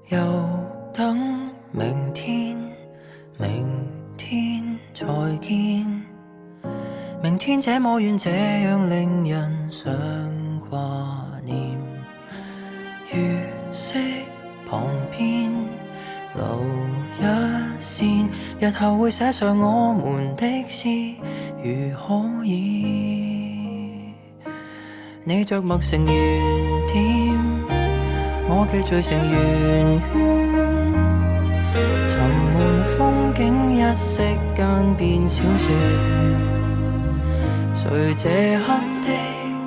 又等明天，明天再見。明天這麼遠，這樣令人想掛念。月色旁邊留一線，日後會寫上我們的詩，如可以。你着墨成圓點，我記聚成圓圈，沉悶風景一息間變小說。誰這刻的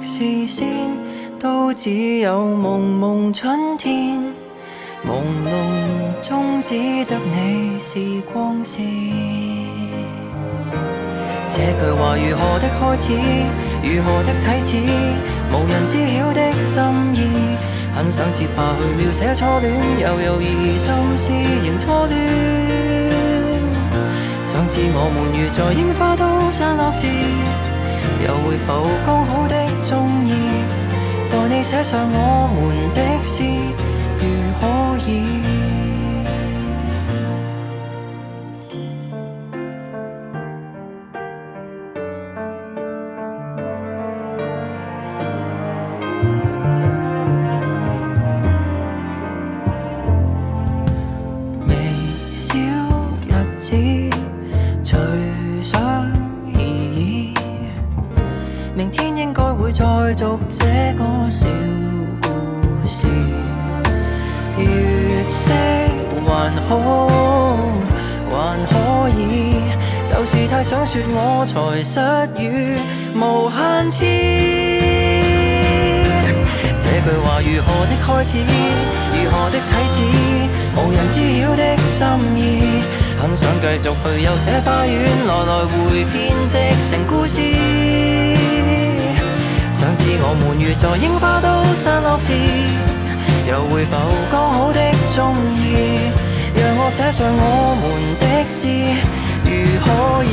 視線都只有蒙蒙春天，朦朧中只得你是光線。這句話如何的開始，如何的啟齒，無人知曉的心意。很想接下去描寫初戀，又猶豫心思仍錯亂。想知我們如在櫻花都散落時，又會否剛好的中意，待你寫上我們的詩，如可以。微小日子隨想而已，明天應該會再續這個小故事。月色還好，還可以，就是太想說我才失語無限次。這句話如何的開始，如何的啟齒，無人知曉的心意。很想繼續去遊這花園，來來回編織成故事。想知我們如在櫻花都散落時，又會否剛好的中意，讓我寫上我們的詩，如可以。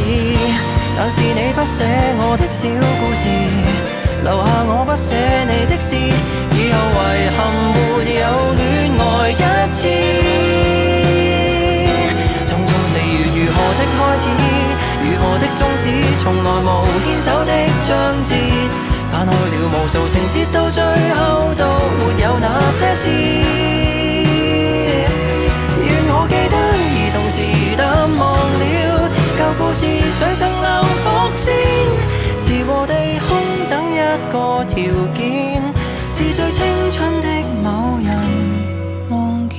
但是你不寫我的小故事，留下我不寫你的詩，以後遺憾沒有戀愛一次。匆匆4月如何的開始，如何的終止，從來無牽手的章節，翻開了無數情節，到最後都沒有那些事。願我記得，而同時淡忘了舊故事，誰曾留伏線，是和地空等一個條件，是最青春的某人望見。